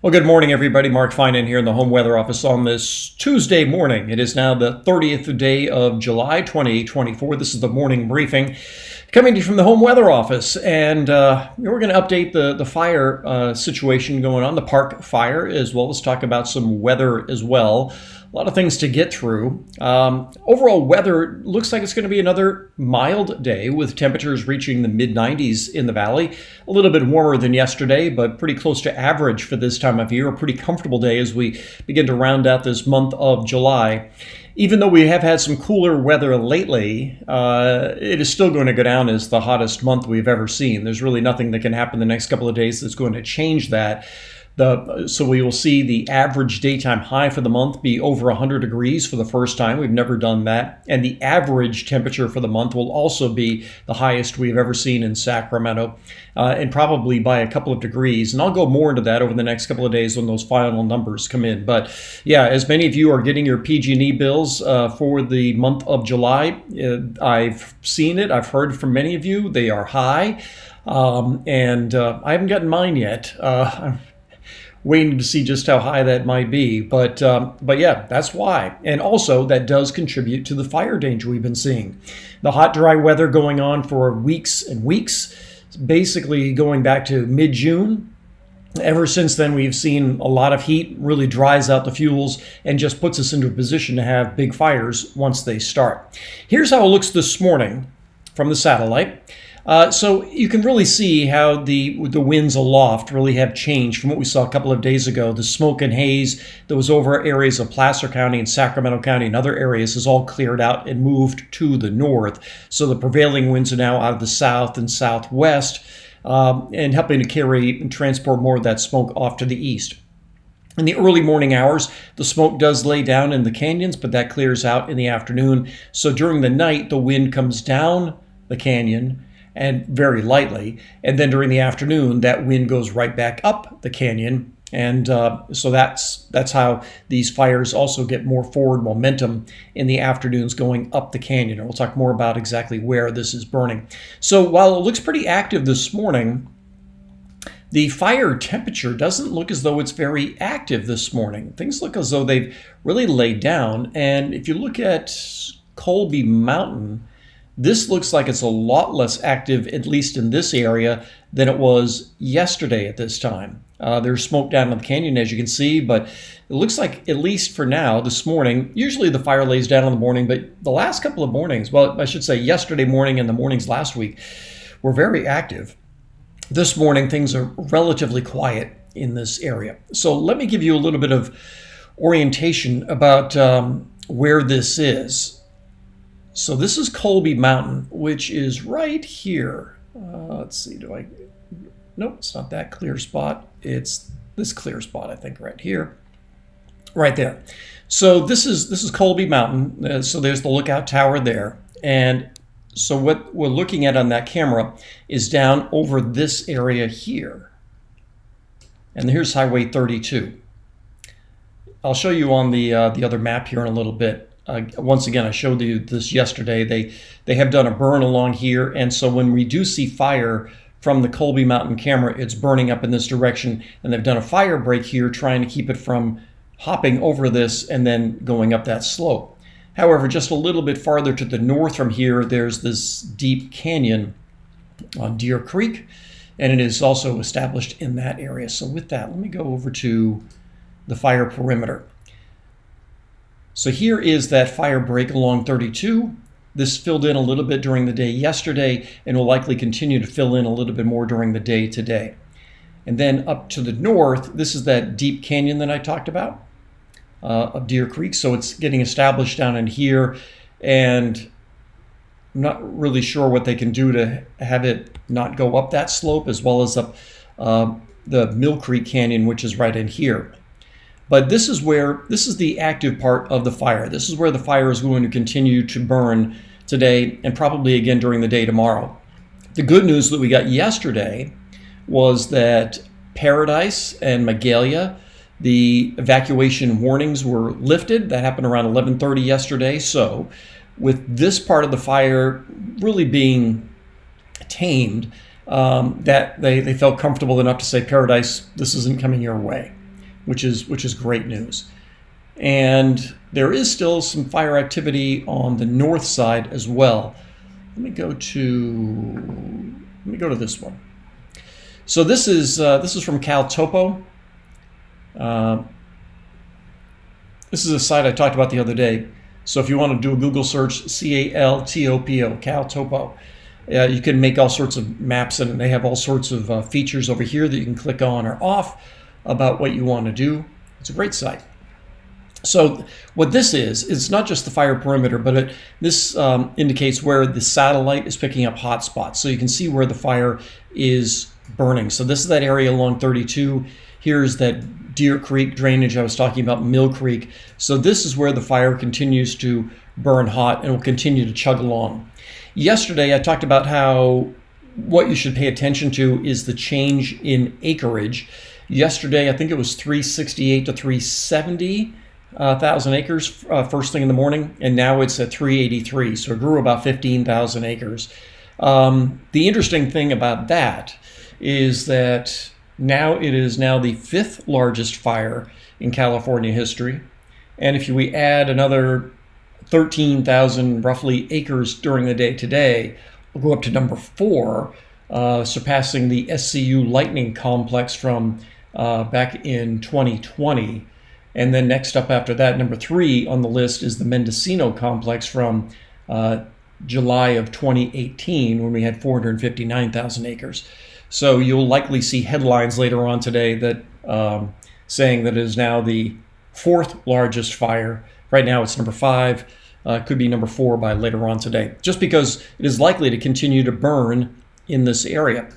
Well, good morning, everybody. Mark Finan here in the Home Weather Office on this Tuesday morning. It is now the 30th day of July, 2024. This is the morning briefing coming to you from the Home Weather Office. And we're going to update the fire situation going on, the park fire, as well as talk about some weather as well. A lot of things to get through. Overall weather looks like it's going to be another mild day with temperatures reaching the mid-90s in the valley. A little bit warmer than yesterday, but pretty close to average for this time of year. A pretty comfortable day as we begin to round out this month of July. Even though we have had some cooler weather lately, it is still going to go down as the hottest month we've ever seen. There's really nothing that can happen the next couple of days that's going to change that. So we will see the average daytime high for the month be over 100 degrees for the first time. We've never done that. And the average temperature for the month will also be the highest we've ever seen in Sacramento, and probably by a couple of degrees. And I'll go more into that over the next couple of days when those final numbers come in. But yeah, as many of you are getting your PG&E bills for the month of July, I've seen it. I've heard from many of you. They are high. And I haven't gotten mine yet. I'm waiting to see just how high that might be. But yeah, that's why. And also, that does contribute to the fire danger we've been seeing. The hot, dry weather going on for weeks and weeks, basically going back to mid-June. Ever since then, we've seen a lot of heat, really dries out the fuels, and just puts us into a position to have big fires once they start. Here's how it looks this morning from the satellite. So you can really see how the winds aloft really have changed from what we saw a couple of days ago. The smoke and haze that was over areas of Placer County and Sacramento County and other areas has all cleared out and moved to the north. So the prevailing winds are now out of the south and southwest, and helping to carry and transport more of that smoke off to the east. In the early morning hours, the smoke does lay down in the canyons, but that clears out in the afternoon. So during the night, the wind comes down the canyon and very lightly, and then during the afternoon that wind goes right back up the canyon, and so that's how these fires also get more forward momentum in the afternoons going up the canyon. And we'll talk more about exactly where this is burning. So while it looks pretty active this morning, the fire temperature doesn't look as though it's very active this morning. Things look as though they've really laid down. And if you look at Colby Mountain, this looks like it's a lot less active, at least in this area, than it was yesterday at this time. There's smoke down in the canyon, as you can see, but it looks like, at least for now, this morning, usually the fire lays down in the morning, but the last couple of mornings, well, I should say yesterday morning and the mornings last week, were very active. This morning, things are relatively quiet in this area. So let me give you a little bit of orientation about where this is. So this is Colby Mountain, which is right here. Let's see, nope, it's not that clear spot. It's this clear spot, I think, right here. Right there. So this is Colby Mountain. So there's the lookout tower there. And so what we're looking at on that camera is down over this area here. And here's Highway 32. I'll show you on the other map here in a little bit. Once again, I showed you this yesterday. They have done a burn along here, and so when we do see fire from the Colby Mountain camera, it's burning up in this direction, and they've done a fire break here trying to keep it from hopping over this and then going up that slope. However, just a little bit farther to the north from here, there's this deep canyon on Deer Creek, and it is also established in that area. So with that, let me go over to the fire perimeter. So here is that fire break along 32. This filled in a little bit during the day yesterday and will likely continue to fill in a little bit more during the day today. And then up to the north, this is that deep canyon that I talked about of Deer Creek. So it's getting established down in here, and I'm not really sure what they can do to have it not go up that slope, as well as up the Mill Creek Canyon, which is right in here. But this is the active part of the fire. This is where the fire is going to continue to burn today and probably again during the day tomorrow. The good news that we got yesterday was that Paradise and Magalia, the evacuation warnings were lifted. That happened around 11:30 yesterday. So with this part of the fire really being tamed, that they felt comfortable enough to say, Paradise, this isn't coming your way. which is great news. And there is still some fire activity on the north side as well. Let me go to this one. So this is from Cal Topo. This is a site I talked about the other day. So if you want to do a Google search, CALTOPO, Cal Topo, you can make all sorts of maps, and they have all sorts of features over here that you can click on or off about what you want to do. It's a great site. So what this is, it's not just the fire perimeter, but this indicates where the satellite is picking up hot spots. So you can see where the fire is burning. So this is that area along 32. Here's that Deer Creek drainage I was talking about, Mill Creek. So this is where the fire continues to burn hot and will continue to chug along. Yesterday I talked about how what you should pay attention to is the change in acreage. Yesterday I think it was 368 to 370. 1,000 acres first thing in the morning, and now it's at 383, so it grew about 15,000 acres. The interesting thing about that is that it is now the 5th largest fire in California history, and if we add another 13,000 roughly acres during the day today, we'll go up to number 4, surpassing the SCU Lightning Complex from back in 2020. And then next up after that, number 3 on the list is the Mendocino Complex from July of 2018, when we had 459,000 acres. So you'll likely see headlines later on today that saying that it is now the 4th largest fire. Right now it's number 5, could be number 4 by later on today, just because it is likely to continue to burn in this area.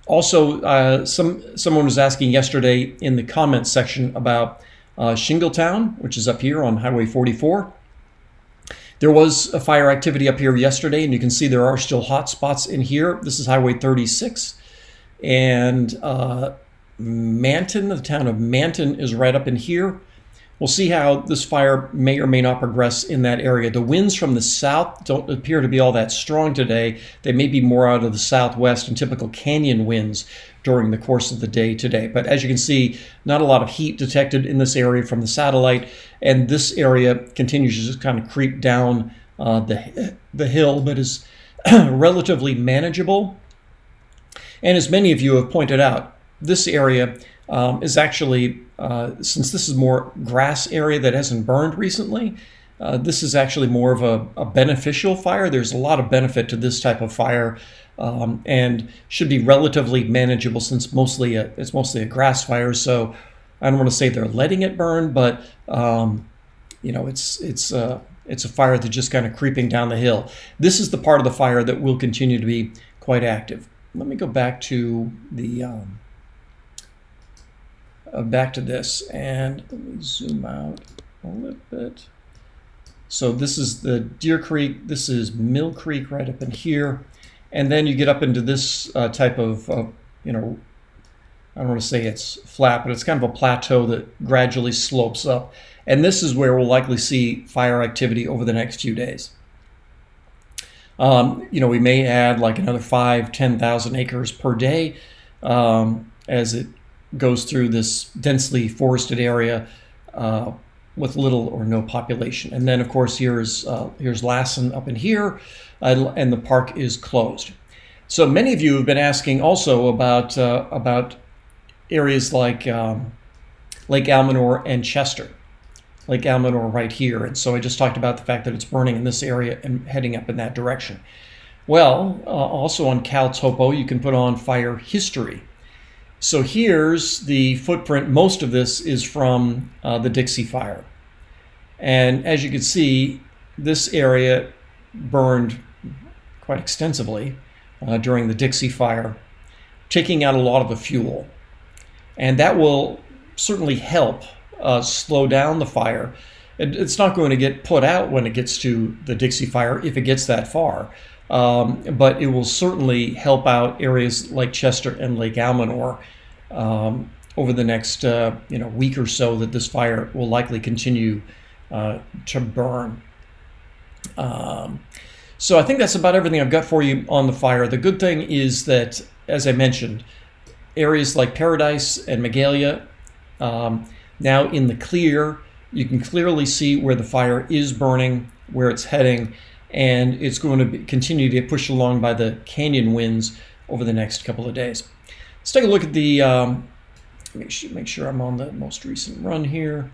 Also, someone was asking yesterday in the comments section about Shingletown, which is up here on Highway 44. There was a fire activity up here yesterday, and you can see there are still hot spots in here. This is Highway 36. And Manton, the town of Manton, is right up in here. We'll see how this fire may or may not progress in that area. The winds from the south don't appear to be all that strong today. They may be more out of the southwest and typical canyon winds during the course of the day today. But as you can see, not a lot of heat detected in this area from the satellite, and this area continues to just kind of creep down the hill, but is relatively manageable. And as many of you have pointed out, this area is actually, since this is more grass area that hasn't burned recently, this is actually more of a beneficial fire. There's a lot of benefit to this type of fire, and should be relatively manageable since it's mostly a grass fire. So I don't want to say they're letting it burn, but it's a fire that's just kind of creeping down the hill. This is the part of the fire that will continue to be quite active. Let me go back to the back to this, and let me zoom out a little bit. So this is the Deer Creek, this is Mill Creek right up in here, and then you get up into this type of, I don't want to say it's flat, but it's kind of a plateau that gradually slopes up. And this is where we'll likely see fire activity over the next few days. We may add like another 5,000-10,000 acres per day as it goes through this densely forested area with little or no population. And then, of course, here's Lassen up in here, and the park is closed. So many of you have been asking also about areas like Lake Almanor and Chester. Lake Almanor right here. And so I just talked about the fact that it's burning in this area and heading up in that direction. Well, also on Cal Topo, you can put on fire history. So here's the footprint. Most of this is from the Dixie Fire. And as you can see, this area burned quite extensively during the Dixie Fire, taking out a lot of the fuel. And that will certainly help slow down the fire. It's not going to get put out when it gets to the Dixie Fire, if it gets that far. But it will certainly help out areas like Chester and Lake Almanor over the next week or so that this fire will likely continue to burn. So I think that's about everything I've got for you on the fire. The good thing is that, as I mentioned, areas like Paradise and Magalia Now in the clear, you can clearly see where the fire is burning, where it's heading, and it's going to continue to get pushed along by the canyon winds over the next couple of days. Let's take a look at the, make sure I'm on the most recent run here.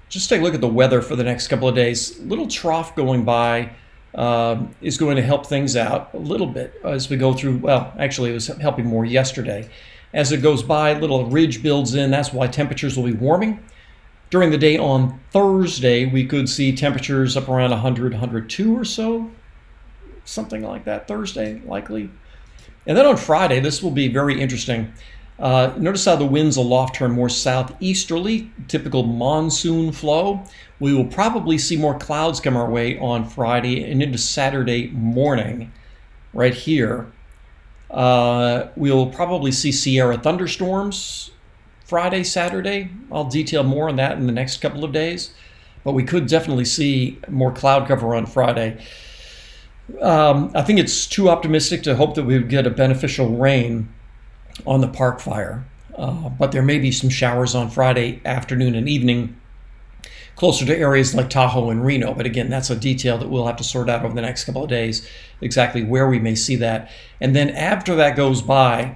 Just take a look at the weather for the next couple of days. Little trough going by is going to help things out a little bit as we go through. Well, actually, it was helping more yesterday. As it goes by, little ridge builds in. That's why temperatures will be warming. During the day on Thursday, we could see temperatures up around 100, 102 or so. Something like that Thursday, likely. And then on Friday, this will be very interesting. Notice how the winds aloft turn more southeasterly, typical monsoon flow. We will probably see more clouds come our way on Friday and into Saturday morning right here. We'll probably see Sierra thunderstorms Friday, Saturday. I'll detail more on that in the next couple of days. But we could definitely see more cloud cover on Friday. I think it's too optimistic to hope that we would get a beneficial rain on the park fire. But there may be some showers on Friday afternoon and evening closer to areas like Tahoe and Reno. But again, that's a detail that we'll have to sort out over the next couple of days, exactly where we may see that. And then after that goes by, a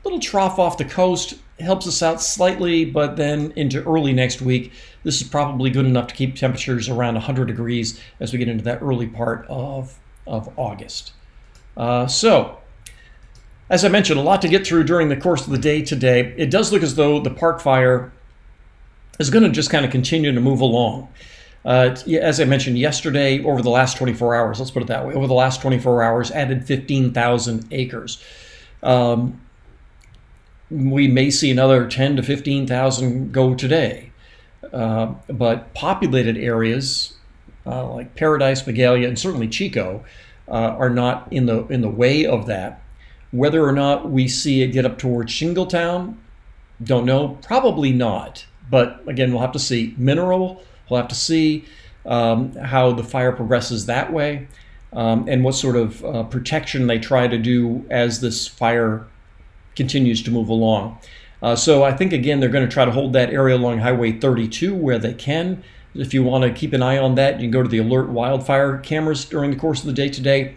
little trough off the coast helps us out slightly, but then into early next week, this is probably good enough to keep temperatures around 100 degrees as we get into that early part of August. So, as I mentioned, a lot to get through during the course of the day today. It does look as though the park fire is going to just kind of continue to move along. As I mentioned yesterday, over the last 24 hours, let's put it that way, over the last 24 hours, added 15,000 acres. We may see another 10 to 15,000 go today. But populated areas like Paradise, Magalia, and certainly Chico are not in the way of that. Whether or not we see it get up towards Shingletown, don't know. Probably not. But again, we'll have to see. Mineral, we'll have to see how the fire progresses that way and what sort of protection they try to do as this fire continues to move along. So I think, again, they're going to try to hold that area along Highway 32 where they can. If you want to keep an eye on that, you can go to the alert wildfire cameras during the course of the day today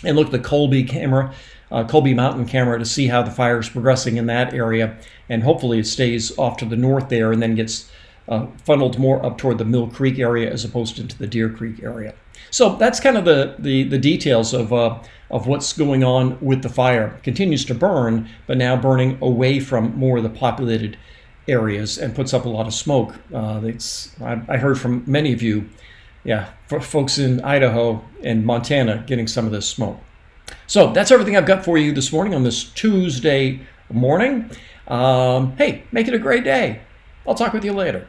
and look at the Colby Mountain camera to see how the fire is progressing in that area. And hopefully it stays off to the north there and then gets funneled more up toward the Mill Creek area as opposed to into the Deer Creek area. So that's kind of the details of what's going on with the fire. It continues to burn, but now burning away from more of the populated areas and puts up a lot of smoke. I heard from many of you, for folks in Idaho and Montana getting some of this smoke. So that's everything I've got for you this morning on this Tuesday morning. Hey, make it a great day. I'll talk with you later.